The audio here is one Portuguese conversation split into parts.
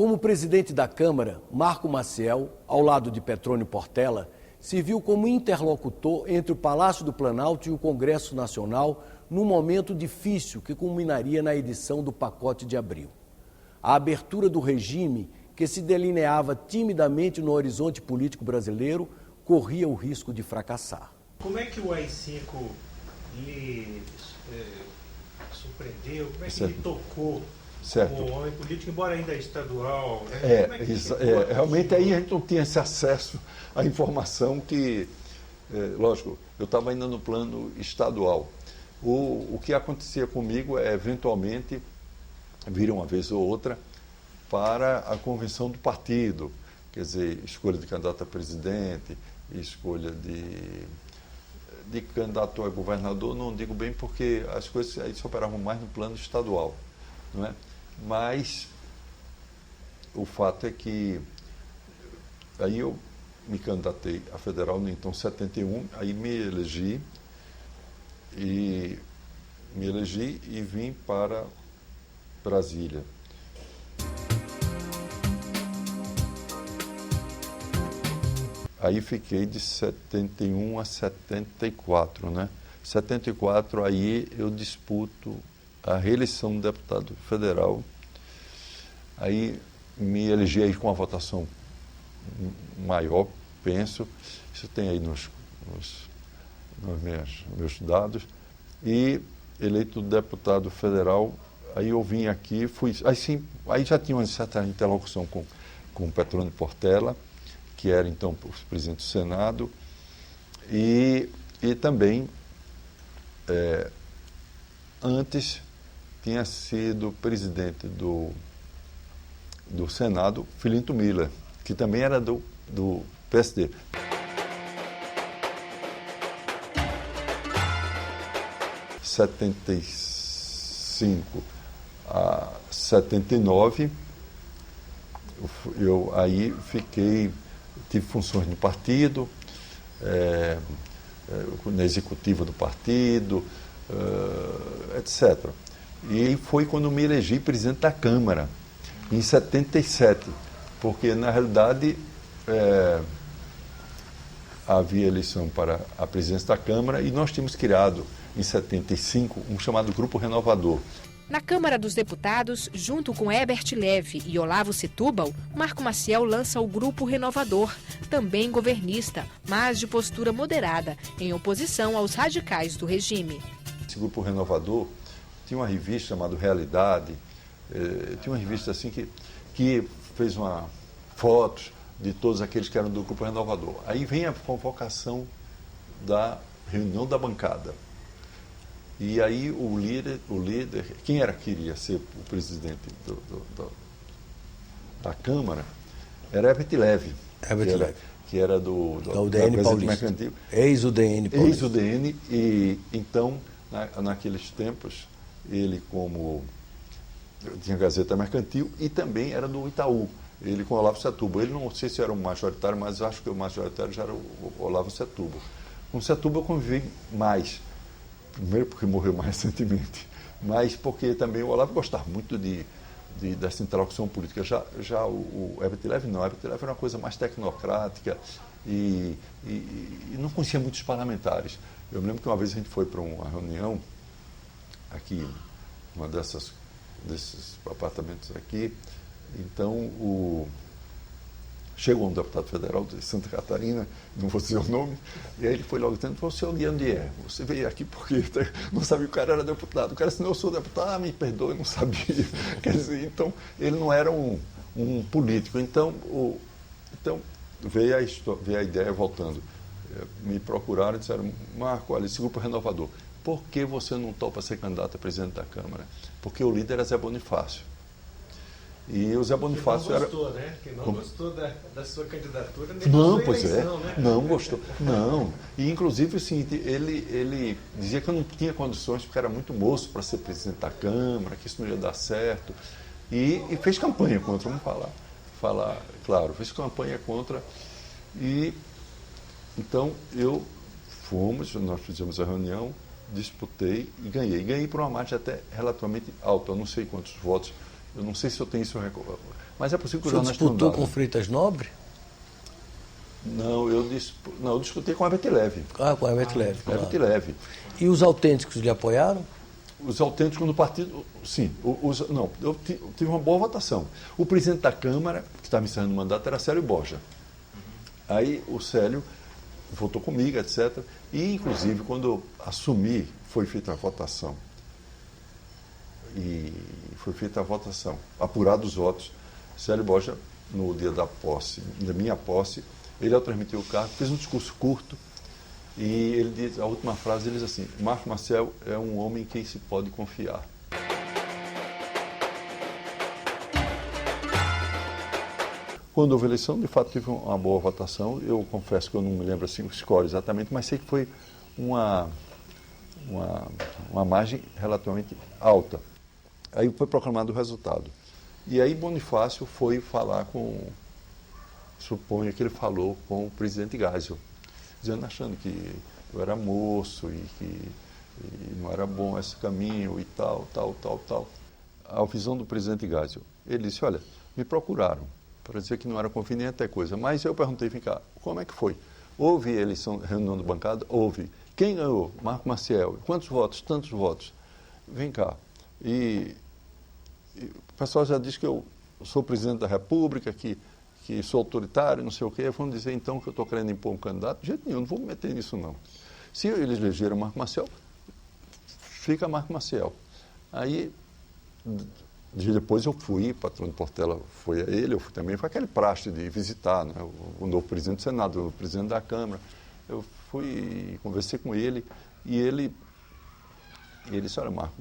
Como presidente da Câmara, Marco Maciel, ao lado de Petrônio Portela, se viu como interlocutor entre o Palácio do Planalto e o Congresso Nacional num momento difícil que culminaria na edição do pacote de abril. A abertura do regime, que se delineava timidamente no horizonte político brasileiro, corria o risco de fracassar. Como é que o AI-5 lhe surpreendeu? Como é que lhe tocou como homem político, embora ainda estadual? Realmente aí a gente não tinha esse acesso à informação que, lógico, eu estava ainda no plano estadual. O que acontecia comigo é, eventualmente, vir uma vez ou outra para a convenção do partido, quer dizer, escolha de candidato a presidente, escolha de candidato a governador, não digo bem porque as coisas aí se operavam mais no plano estadual, não é? Mas o fato é que aí eu me candidatei a federal no então 71, aí me elegi e vim para Brasília. Aí fiquei de 71 a 74, né? 74, aí eu disputo a reeleição do deputado federal. Aí me elegi aí com uma votação maior, penso. Isso tem aí nos meus dados. E eleito deputado federal, aí eu vim aqui, aí já tinha uma certa interlocução com o Petrônio Portela, que era então o presidente do Senado, e também, antes, tinha sido presidente do Senado, Filinto Miller, que também era do PSD. De 75 a 79, eu aí tive funções no partido, na executiva do partido, etc. E foi quando me elegi presidente da Câmara, em 77, porque, na realidade, havia eleição para a presidência da Câmara e nós tínhamos criado, em 75, um chamado Grupo Renovador. Na Câmara dos Deputados, junto com Herbert Leve e Olavo Setúbal, Marco Maciel lança o Grupo Renovador, também governista, mas de postura moderada, em oposição aos radicais do regime. Esse Grupo Renovador tinha uma revista chamada Realidade, tinha uma revista assim que fez fotos de todos aqueles que eram do Grupo Renovador. Aí vem a convocação da reunião da bancada. E aí o líder, quem queria ser o presidente da Câmara, era Herbert Leve, que era da UDN Paulista. Ex-UDN Paulista. Ex-UDN, e então, naqueles tempos, ele tinha Gazeta Mercantil e também era do Itaú, ele com o Olavo Setúbal. Ele não sei se era o majoritário, mas acho que o majoritário já era o Olavo Setúbal. Com o Setúbal eu convivi mais. Primeiro porque morreu mais recentemente, mas porque também o Olavo gostava muito dessa interlocução política. Já o Herbert Leve não. O Herbert Leve era uma coisa mais tecnocrática e não conhecia muitos parlamentares. Eu me lembro que uma vez a gente foi para uma reunião aqui, uma desses apartamentos aqui, então chegou um deputado federal de Santa Catarina, não vou dizer o nome, e aí ele foi logo dizendo: "O senhor de onde é? Você veio aqui porque não sabia que o cara era deputado." O cara disse: "Não, eu sou deputado." Me perdoe, não sabia." Quer dizer, então, ele não era um político. Então veio a ideia, voltando, me procuraram e disseram: "Marco, olha, esse Grupo Renovador, por que você não topa ser candidato a presidente da Câmara?" Porque o líder era Zé Bonifácio. E o Zé Bonifácio era... né? Que não gostou da sua candidatura, nem não, da sua pois eleição, é, né? Não gostou, não. E, inclusive, assim, ele dizia que eu não tinha condições, porque era muito moço para ser presidente da Câmara, que isso não ia dar certo. E fez campanha contra, vamos falar claro, fez campanha contra. E, então, nós fizemos a reunião, disputei e ganhei. Ganhei por uma margem até relativamente alta, eu não sei quantos votos Eu não sei se eu tenho isso, mas é possível que o senhor disputou com Freitas Nobre? Não, eu discutei com a Herbert Levy. Ah, com a Herbert Levy. Com a Herbert Levy. E os autênticos lhe apoiaram? Os autênticos no partido, sim. Eu tive uma boa votação. O presidente da Câmara, que estava encerrando o mandato, era Célio Borja. Aí o Célio votou comigo, etc. E, inclusive, quando eu assumi, foi feita a votação. Apurados os votos. Célio Borja, no dia da minha posse, ele, ao transmitir o cargo, fez um discurso curto e ele diz, a última frase, ele diz assim: Marco Maciel é um homem em quem se pode confiar. Quando houve eleição, de fato, tive uma boa votação. Eu confesso que eu não me lembro assim o score exatamente, mas sei que foi uma margem relativamente alta. Aí foi proclamado o resultado. E aí Bonifácio foi falar suponho que ele falou com o presidente Geisel, achando que eu era moço e que não era bom esse caminho e tal. A visão do presidente Geisel, ele disse, olha, me procuraram para dizer que não era conveniente a coisa, mas eu perguntei, vem cá, como é que foi? Houve eleição, reunião de bancada? Houve. Quem ganhou? Marco Maciel. Quantos votos? Tantos votos. Vem cá. E o pessoal já diz que eu sou presidente da República, que sou autoritário, não sei o quê. Vão dizer, então, que eu estou querendo impor um candidato? De jeito nenhum, não vou me meter nisso, não. Se eles elegeram Marco Maciel, fica Marco Maciel. Aí, depois eu fui, Patrônio Portela foi a ele, eu fui também, foi aquele praxe de visitar, né, o novo presidente do Senado, o novo presidente da Câmara. Eu fui, conversei com ele, e ele disse, olha, Marco,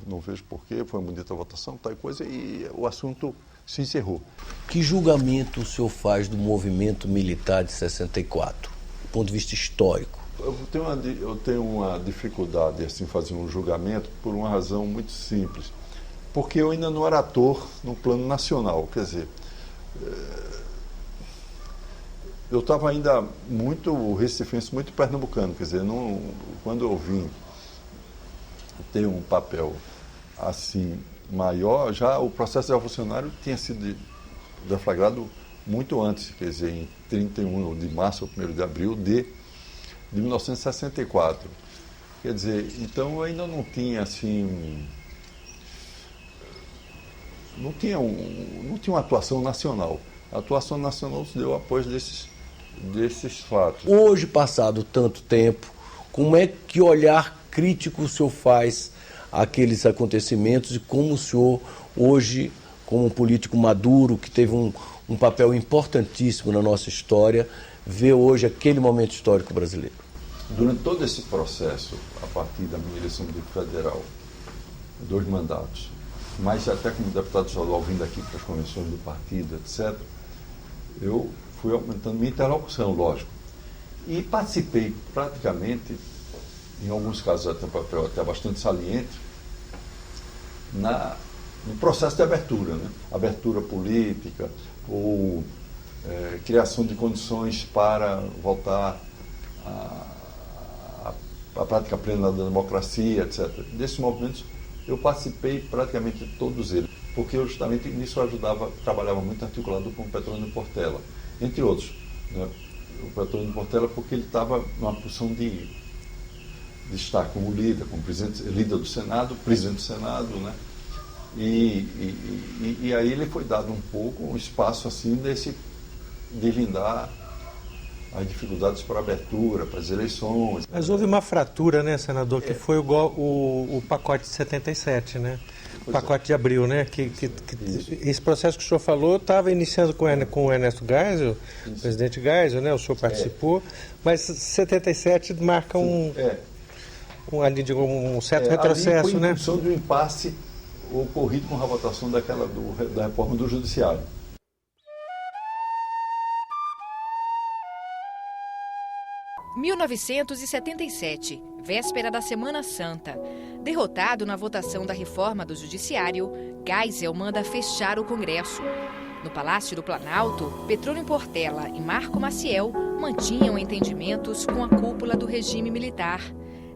não vejo porquê, foi uma bonita votação, tal coisa, e o assunto se encerrou. Que julgamento o senhor faz do movimento militar de 64, do ponto de vista histórico? Eu tenho uma dificuldade assim, fazer um julgamento por uma razão muito simples. Porque eu ainda não era ator no plano nacional. Quer dizer, eu estava ainda muito recifense, muito pernambucano. Quer dizer, quando eu vim ter um papel assim maior, já o processo de funcionário tinha sido deflagrado muito antes, quer dizer, em 31 de março ou 1º de abril de 1964. Quer dizer, então eu ainda não tinha assim, não tinha uma atuação nacional. A atuação nacional se deu após desses fatos. Hoje, passado tanto tempo, como é que olhar crítico o senhor faz àqueles acontecimentos e como o senhor, hoje, como um político maduro, que teve um papel importantíssimo na nossa história, vê hoje aquele momento histórico brasileiro? Durante todo esse processo, a partir da minha eleição de federal, 2 mandatos, mas até como deputado estadual vindo aqui para as convenções do partido, etc., eu fui aumentando minha interlocução, lógico. E participei praticamente, em alguns casos até um papel até bastante saliente, no processo de abertura, né? Abertura política, ou criação de condições para voltar à prática plena da democracia, etc. Desses movimentos, eu participei praticamente de todos eles, porque eu justamente nisso trabalhava muito articulado com o Petrônio Portela, entre outros. Né? O Petrônio Portela, porque ele estava numa posição de estar como líder, como líder do Senado, presidente do Senado, né? E aí ele foi dado um pouco um espaço assim desse deslindar as dificuldades para a abertura, para as eleições. Mas houve uma fratura, né, senador, que foi o pacote de 77, né? O pacote de abril, né? Esse processo que o senhor falou estava iniciando com o Ernesto Geisel, o presidente Geisel, né? O senhor participou, mas 77 marca um certo retrocesso, foi né? Em função de um impasse ocorrido com a votação da reforma do Judiciário. Em 1977, véspera da Semana Santa. Derrotado na votação da reforma do Judiciário, Geisel manda fechar o Congresso. No Palácio do Planalto, Petrônio Portela e Marco Maciel mantinham entendimentos com a cúpula do regime militar.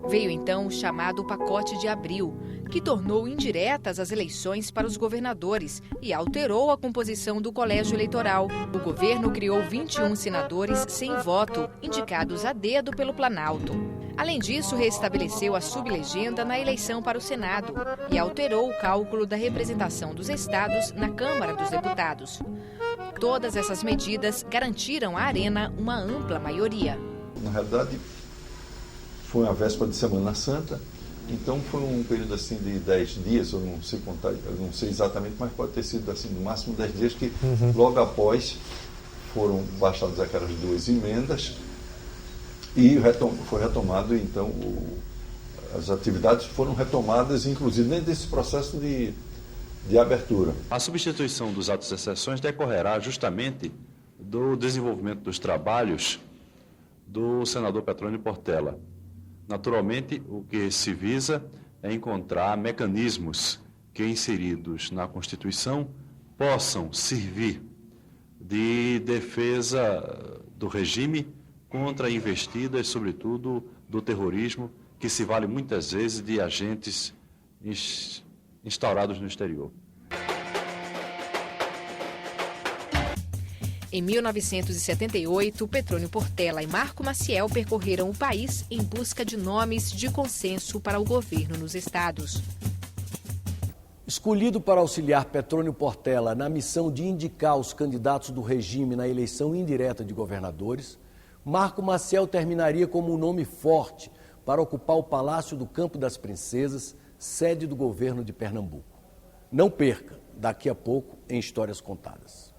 Veio então o chamado Pacote de Abril, que tornou indiretas as eleições para os governadores e alterou a composição do colégio eleitoral. O governo criou 21 senadores sem voto, indicados a dedo pelo Planalto. Além disso, restabeleceu a sublegenda na eleição para o Senado e alterou o cálculo da representação dos estados na Câmara dos Deputados. Todas essas medidas garantiram à Arena uma ampla maioria. Na realidade, foi uma véspera de Semana Santa, então foi um período assim de 10 dias, eu não sei contar, eu não sei exatamente, mas pode ter sido assim, no máximo 10 dias, que logo após foram baixadas aquelas 2 emendas e foi retomado, então, as atividades foram retomadas, inclusive dentro desse processo de abertura. A substituição dos atos de sessões decorrerá justamente do desenvolvimento dos trabalhos do senador Petrônio Portela. Naturalmente, o que se visa é encontrar mecanismos que, inseridos na Constituição, possam servir de defesa do regime contra investidas, sobretudo do terrorismo, que se vale muitas vezes de agentes instaurados no exterior. Em 1978, Petrônio Portela e Marco Maciel percorreram o país em busca de nomes de consenso para o governo nos estados. Escolhido para auxiliar Petrônio Portela na missão de indicar os candidatos do regime na eleição indireta de governadores, Marco Maciel terminaria como um nome forte para ocupar o Palácio do Campo das Princesas, sede do governo de Pernambuco. Não perca, daqui a pouco, em Histórias Contadas.